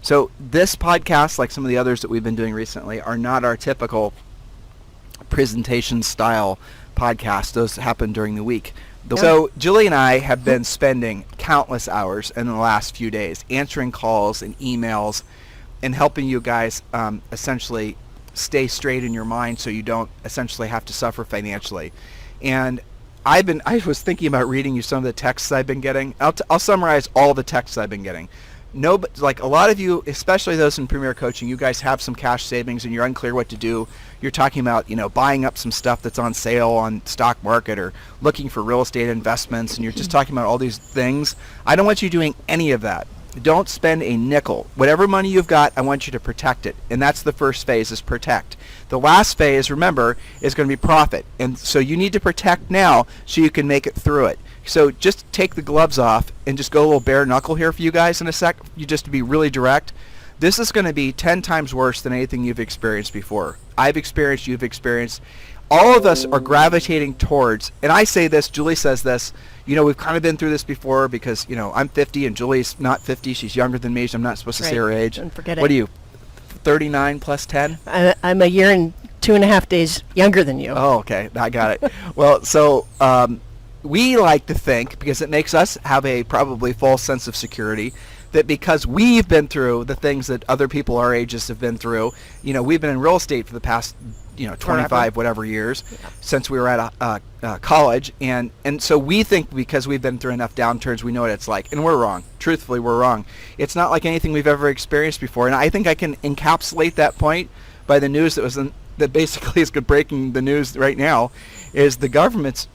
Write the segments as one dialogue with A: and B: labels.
A: So this podcast, like some of the others that we've been doing recently, are not our typical presentation style podcast. Those happen during the week. So Julie and I have been spending countless hours in the last few days answering calls and emails and helping you guys essentially stay straight in your mind so you don't essentially have to suffer financially. And I was thinking about reading you some of the texts I've been getting. I'll summarize all the texts I've been getting. No, but like a lot of you, especially those in Premier Coaching, you guys have some cash savings and you're unclear what to do. You're talking about, buying up some stuff that's on sale on stock market or looking for real estate investments, and you're just talking about all these things. I don't want you doing any of that. Don't spend a nickel. Whatever money you've got, I want you to protect it. And that's the first phase, is protect. The last phase, remember, is going to be profit. And so you need to protect now so you can make it through it. So just take the gloves off and just go a little bare knuckle here for you guys in a sec, just to be really direct. This is going to be 10 times worse than anything you've experienced before. I've experienced, you've experienced. All of us are gravitating towards, and I say this, Julie says this, we've kind of been through this before because, I'm 50 and Julie's not 50. She's younger than me, so I'm not supposed to say her age.
B: Don't forget it.
A: What are you, 39 plus 10?
B: I'm a year and 2.5 days younger than you.
A: Oh, okay. I got it. Well, so we like to think, because it makes us have a probably false sense of security, that because we've been through the things that other people our ages have been through, we've been in real estate for the past 25 whatever years since we were at college, and so we think because we've been through enough downturns we know what it's like, and we're wrong. Truthfully, we're wrong. It's not like anything we've ever experienced before, and I think I can encapsulate that point by the news that basically is breaking the news right now, is the government's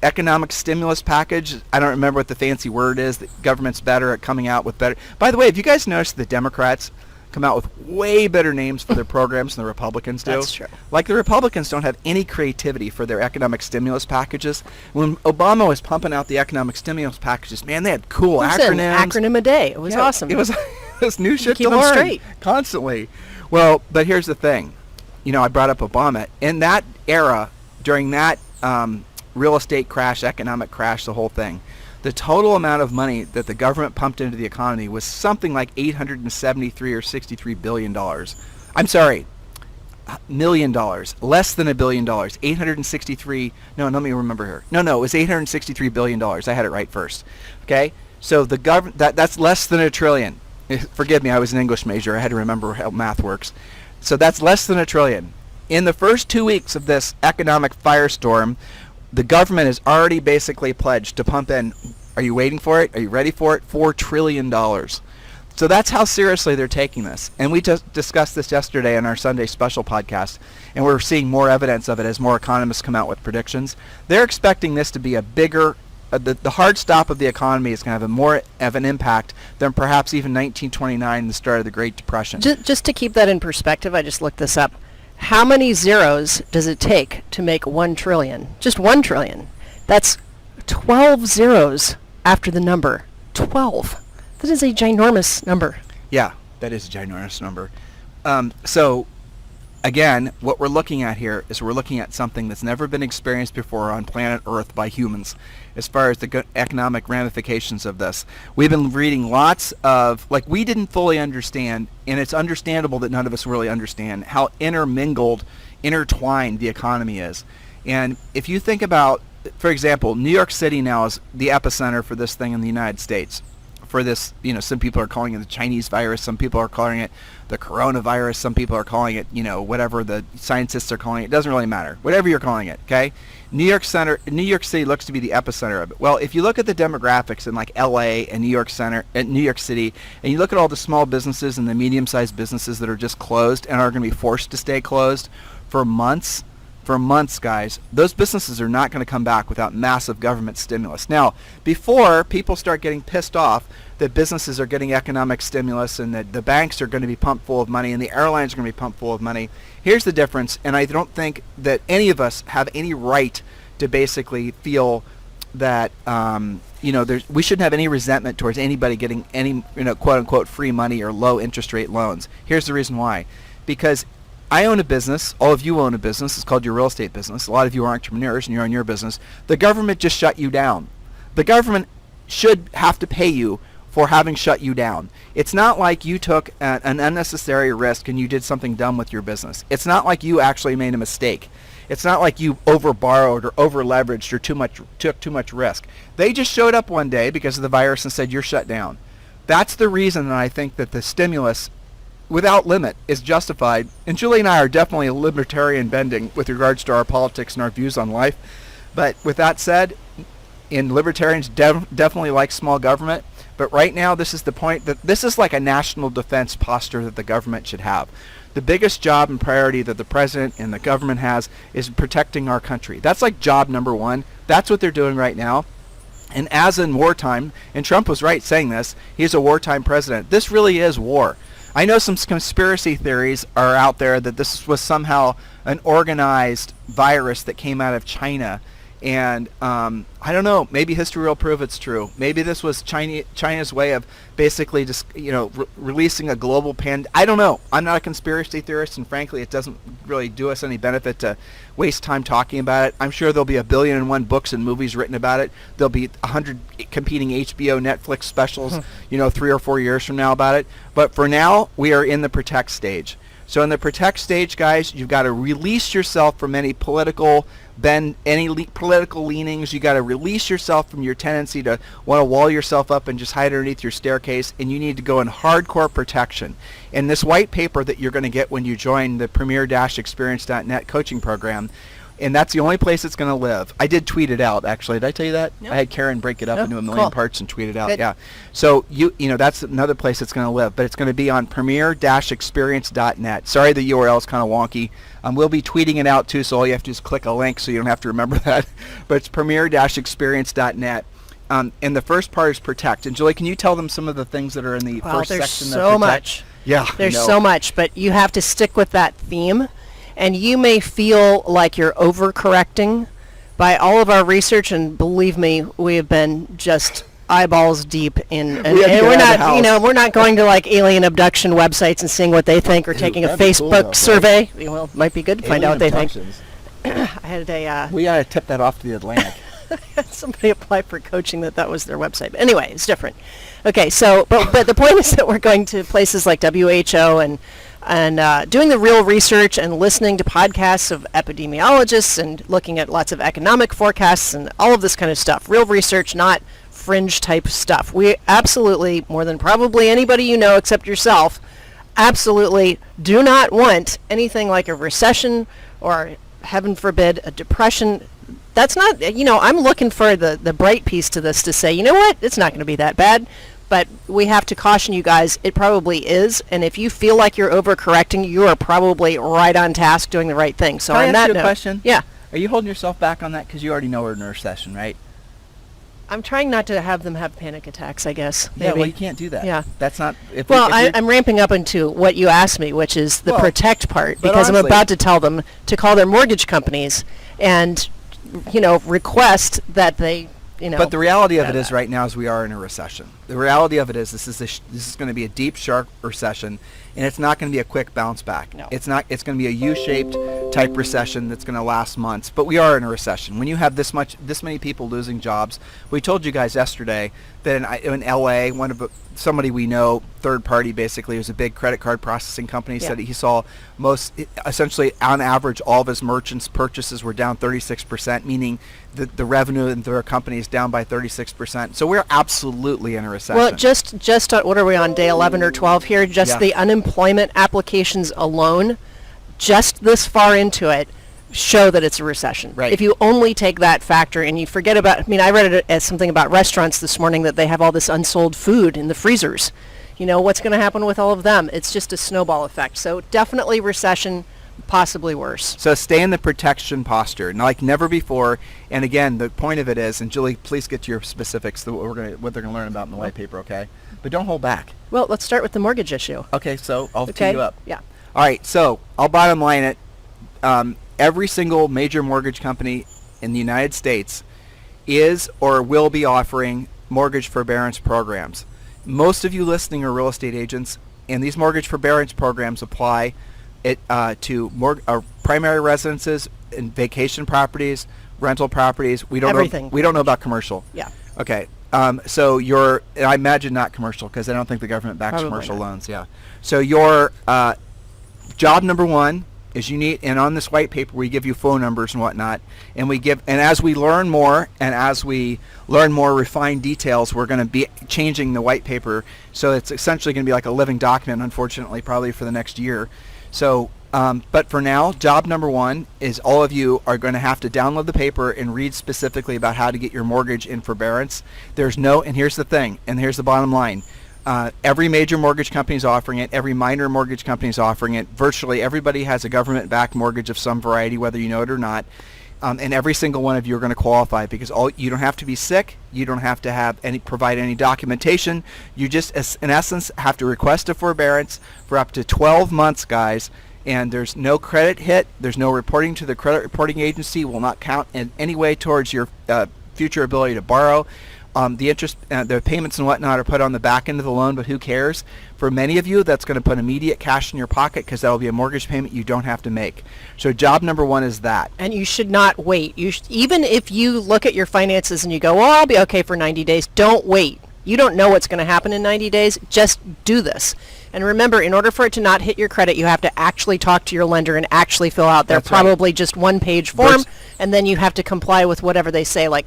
A: economic stimulus package. I don't remember what the fancy word is. The government's better at coming out with better. By the way, have you guys noticed the Democrats come out with way better names for their programs than the Republicans do?
B: That's true.
A: Like the Republicans don't have any creativity for their economic stimulus packages. When Obama was pumping out the economic stimulus packages, man, they had cool acronyms.
B: An acronym a day. It was awesome.
A: It was new shit
B: keep
A: to learn
B: straight.
A: Constantly. Well, but here's the thing. I brought up Obama. In that era, during that real estate crash, economic crash, the whole thing, the total amount of money that the government pumped into the economy was something like $873 or $63 billion. I'm sorry, million dollars, less than $1 billion. 863. No, let me remember here. No, it was $863 billion. I had it right first. Okay, so the government that's less than $1 trillion. Forgive me, I was an English major. I had to remember how math works. So that's less than $1 trillion. In the first 2 weeks of this economic firestorm, the government has already basically pledged to pump in, are you waiting for it? Are you ready for it? $4 trillion. So that's how seriously they're taking this. And we just discussed this yesterday in our Sunday special podcast, and we're seeing more evidence of it as more economists come out with predictions. They're expecting this to be a bigger, the hard stop of the economy is going to have more of an impact than perhaps even 1929, the start of the Great Depression.
B: Just to keep that in perspective, I just looked this up. How many zeros does it take to make 1 trillion? Just 1 trillion. That's 12 zeros after the number. 12. That is a ginormous number.
A: Yeah, that is a ginormous number. So, again, what we're looking at here is we're looking at something that's never been experienced before on planet Earth by humans as far as the economic ramifications of this. We've been reading lots of, we didn't fully understand, and it's understandable that none of us really understand how intertwined the economy is. And if you think about, for example, New York City now is the epicenter for this thing in the United States. For this, some people are calling it the Chinese virus, some people are calling it the coronavirus, some people are calling it, whatever the scientists are calling it. It doesn't really matter. Whatever you're calling it, okay? New York City looks to be the epicenter of it. Well, if you look at the demographics in LA and New York City, and you look at all the small businesses and the medium-sized businesses that are just closed and are going to be forced to stay closed for months, guys, those businesses are not going to come back without massive government stimulus. Now, before people start getting pissed off that businesses are getting economic stimulus and that the banks are going to be pumped full of money and the airlines are going to be pumped full of money, here's the difference, and I don't think that any of us have any right to basically feel that we shouldn't have any resentment towards anybody getting any quote unquote free money or low interest rate loans. Here's the reason why. Because I own a business, all of you own a business, it's called your real estate business. A lot of you are entrepreneurs and you're on your business. The government just shut you down. The government should have to pay you for having shut you down. It's not like you took an unnecessary risk and you did something dumb with your business. It's not like you actually made a mistake. It's not like you over-borrowed or over-leveraged or took too much risk. They just showed up one day because of the virus and said, you're shut down. That's the reason that I think that the stimulus, without limit, is justified. And Julie and I are definitely libertarian bending with regards to our politics and our views on life. But with that said, libertarians definitely like small government. But right now, this is the point that this is like a national defense posture that the government should have. The biggest job and priority that the president and the government has is protecting our country. That's like job number one. That's what they're doing right now. And as in wartime, and Trump was right saying this, he's a wartime president. This really is war. I know some conspiracy theories are out there that this was somehow an organized virus that came out of China. And I don't know, maybe history will prove it's true. Maybe this was China's way of basically just, releasing a global pandemic. I don't know. I'm not a conspiracy theorist, and frankly, it doesn't really do us any benefit to waste time talking about it. I'm sure there'll be 1,000,000,001 books and movies written about it. There'll be 100 competing HBO, Netflix specials, 3 or 4 years from now about it. But for now, we are in the protect stage. So in the protect stage, guys, you've got to release yourself from any political political leanings. You got to release yourself from your tendency to want to wall yourself up and just hide underneath your staircase, and you need to go in hardcore protection. And this white paper that you're going to get when you join the premier-experience.net coaching program, and that's the only place it's going to live. I did tweet it out, actually. Did I tell you that?
B: Nope.
A: I had Karen break it up into a million parts and tweet it out.
B: Good.
A: Yeah. So that's another place it's going to live, but it's going to be on premier-experience.net. Sorry, the URL is kind of wonky. We'll be tweeting it out too, so all you have to do is click a link, so you don't have to remember that. But it's premier-experience.net. And the first part is protect. And Julie, can you tell them some of the things that are in the first section of protect?
B: There's so much.
A: Yeah,
B: there's so much, but you have to stick with that theme. And you may feel like you're overcorrecting by all of our research, and believe me, we have been just eyeballs deep in, and we're not going to like alien abduction websites and seeing what they think, or taking a Facebook survey. Well, it might be good to find out what they think. I had
A: we ought to tip that off to the Atlantic.
B: Somebody applied for coaching that was their website. But anyway, it's different. Okay, so but the point is that we're going to places like WHO and doing the real research and listening to podcasts of epidemiologists and looking at lots of economic forecasts and all of this kind of stuff. Real research, not fringe type stuff. We absolutely, more than probably anybody you know except yourself, absolutely do not want anything like a recession or, heaven forbid, a depression. That's not, I'm looking for the bright piece to this to say, you know what, it's not going to be that bad. But we have to caution you guys, it probably is. And if you feel like you're overcorrecting, you are probably right on task doing the right thing. So
A: Can
B: on
A: I ask
B: that
A: you
B: note,
A: a question?
B: Yeah.
A: Are you holding yourself back on that? Because you already know we're in a recession, right?
B: I'm trying not to have them have panic attacks, I guess. Maybe.
A: Yeah, well, you can't do that.
B: Yeah.
A: That's not...
B: I'm ramping up into what you asked me, which is the protect part, because
A: honestly,
B: I'm about to tell them to call their mortgage companies and, request that they...
A: But the reality of it is right now is we are in a recession. The reality of it is this is going to be a deep, sharp recession, and it's not going to be a quick bounce back.
B: No.
A: It's not. It's going to be a U-shaped type recession that's going to last months. But we are in a recession. When you have this many people losing jobs, we told you guys yesterday that in LA, somebody we know, third party basically, who's a big credit card processing company, said that he saw essentially on average all of his merchants' purchases were down 36%, meaning the revenue in their company is down by 36%. So we're absolutely in a recession.
B: Well, just what are we on, day 11 or 12 here? Just the unemployment applications alone, just this far into it, show that it's a recession.
A: Right.
B: If you only take that factor and you forget about, I read it as something about restaurants this morning, that they have all this unsold food in the freezers. What's going to happen with all of them? It's just a snowball effect. So definitely recession, possibly worse.
A: So stay in the protection posture, like never before. And again, the point of it is, and Julie, please get to your specifics, what they're going to learn about in the white paper, okay? But don't hold back.
B: Well, let's start with the mortgage issue.
A: Okay, so I'll tee you up.
B: Yeah.
A: All right, so I'll bottom line it. Every single major mortgage company in the United States is or will be offering mortgage forbearance programs. Most of you listening are real estate agents, and these mortgage forbearance programs apply to primary residences and vacation properties, rental properties. We don't
B: Everything.
A: know about commercial.
B: Yeah.
A: Okay. So your, and I imagine not commercial, because I don't think the government backs
B: Probably
A: commercial
B: not.
A: loans. Yeah. So your job number one is you need, and on this white paper we give you phone numbers and whatnot, and as we learn more and as we learn more refined details, we're going to be changing the white paper, so it's essentially going to be like a living document, unfortunately, probably for the next year. So but for now, job number one is all of you are going to have to download the paper and read specifically about how to get your mortgage in forbearance. And here's the thing, and here's the bottom line. Every major mortgage company is offering it. Every minor mortgage company is offering it. Virtually everybody has a government-backed mortgage of some variety, whether you know it or not. And every single one of you are going to qualify, because you don't have to be sick. You don't have to provide any documentation. You just, in essence, have to request a forbearance for up to 12 months, guys. And there's no credit hit. There's no reporting to the credit reporting agency. Will not count in any way towards your future ability to borrow. The interest, the payments and whatnot are put on the back end of the loan, but who cares? For many of you, that's going to put immediate cash in your pocket, because that will be a mortgage payment you don't have to make. So job number one is that.
B: And you should not wait. Even if you look at your finances and you go, "Oh, I'll be okay for 90 days," don't wait. You don't know what's going to happen in 90 days. Just do this. And remember, in order for it to not hit your credit, you have to actually talk to your lender and actually fill out their
A: That's right.
B: probably just one-page form, and then you have to comply with whatever they say. Like,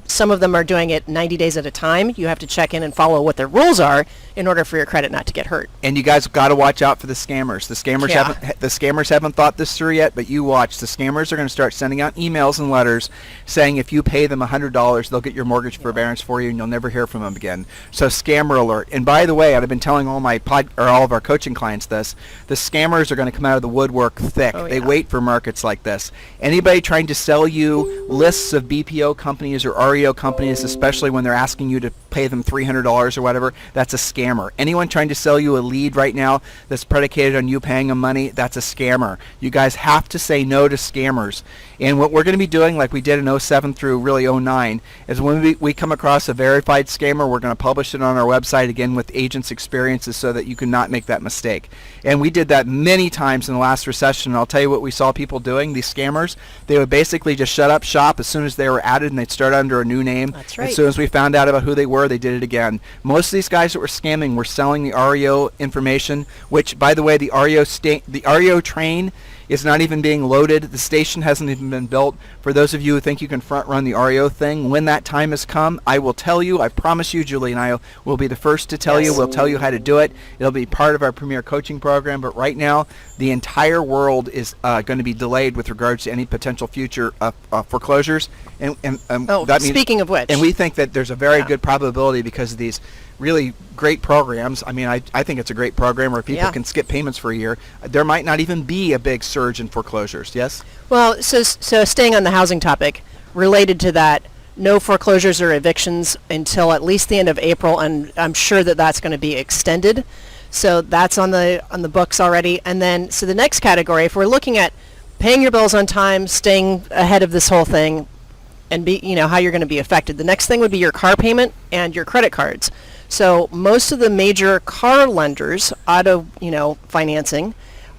B: some of them are doing it 90 days at a time. You have to check in and follow what their rules are in order for your credit not to get hurt.
A: And you guys got to watch out for the scammers. The scammers haven't thought this through yet, but you watch. The scammers are going to start sending out emails and letters saying if you pay them $100, they'll get your mortgage forbearance for you, and you'll never hear from them again. So scammer alert. And by the way, I've been telling all of our coaching clients this. The scammers are going to come out of the woodwork thick.
B: Oh, yeah.
A: They wait for markets like this. Anybody trying to sell you lists of BPO companies or REO companies, especially when they're asking you to pay them $300 or whatever, that's a scammer. Anyone trying to sell you a lead right now that's predicated on you paying them money, that's a scammer. You guys have to say no to scammers. And what we're going to be doing, like we did in 07 through really 09, is when we come across a verified scammer, we're going to publish it on our website, again with agents' experiences, so that you can not make that mistake. And we did that many times in the last recession, and I'll tell you what we saw people doing. These scammers, they would basically just shut up shop as soon as they were added, and they'd start under a new name.
B: That's right.
A: As soon as we found out about who they were, they did it again. Most of these guys that were scamming were selling the REO information, which, by the way, the REO train is not even being loaded. The station hasn't even been built. For those of you who think you can front run the REO thing, when that time has come, I will tell you, I promise you, Julie and I will be the first to tell you. We'll tell you how to do it. It'll be part of our premier coaching program, but right now, the entire world is going to be delayed with regards to any potential future foreclosures. And that means,
B: speaking of which.
A: and we think that there's a very good probability, because of these really great programs. I mean, I think it's a great program where people can skip payments for a year. There might not even be a big surge in foreclosures. Yes?
B: Well, so staying on the housing topic, related to that, no foreclosures or evictions until at least the end of April, and I'm sure that that's going to be extended. So that's on the books already. And then, so the next category, if we're looking at paying your bills on time, staying ahead of this whole thing, and how you're going to be affected, the next thing would be your car payment and your credit cards. So most of the major car lenders, auto financing,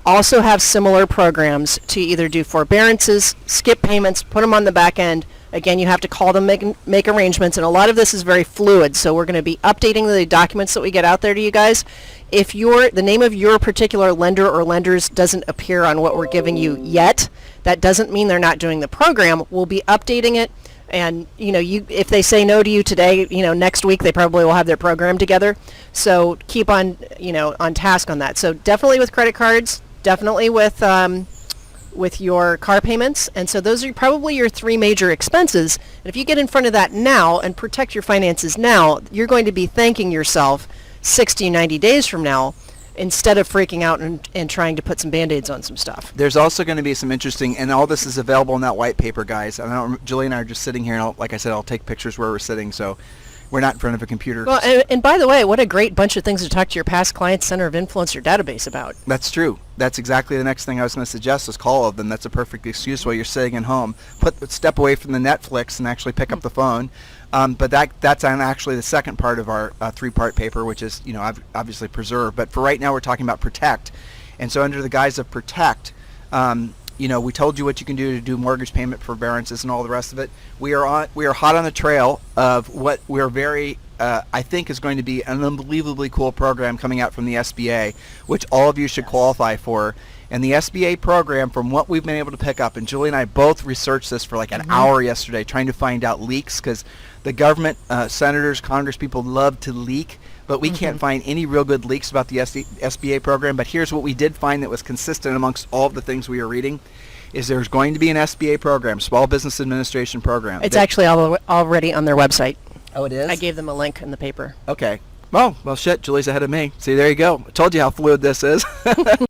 B: also have similar programs to either do forbearances, skip payments, put them on the back end. Again, you have to call them, make arrangements, and a lot of this is very fluid. So we're going to be updating the documents that we get out there to you guys. If the name of your particular lender or lenders doesn't appear on what we're giving you yet, that doesn't mean they're not doing the program. We'll be updating it. And if they say no to you today, next week they probably will have their program together. So keep on on task on that. So definitely with credit cards, definitely with your car payments. And so those are probably your three major expenses. And if you get in front of that now and protect your finances now, you're going to be thanking yourself 60, 90 days from now, instead of freaking out and trying to put some Band-Aids on some stuff.
A: There's also going to be some interesting, and all this is available in that white paper, guys. Julie and I are just sitting here, and like I said, I'll take pictures where we're sitting, so we're not in front of a computer.
B: Well, and by the way, what a great bunch of things to talk to your past clients, center of influence, or database about.
A: That's true. That's exactly the next thing I was going to suggest, is call of them. That's a perfect excuse while you're sitting at home. Step away from the Netflix and actually pick up the phone. But that's actually the second part of our three-part paper, which is obviously preserve. But for right now, we're talking about protect. And so under the guise of protect, we told you what you can do to do mortgage payment forbearances and all the rest of it. We are hot on the trail of what we're very I think is going to be an unbelievably cool program coming out from the SBA, which all of you should qualify for. And the SBA program, from what we've been able to pick up, and Julie and I both researched this for like an hour yesterday trying to find out leaks, because the government, senators, Congress people love to leak, but we can't find any real good leaks about the SBA program. But here's what we did find that was consistent amongst all of the things we were reading, is there's going to be an SBA program, Small Business Administration program.
B: It's actually already on their website.
A: Oh, it is?
B: I gave them a link in the paper.
A: Okay. Well, shit, Julie's ahead of me. See, there you go. I told you how fluid this is.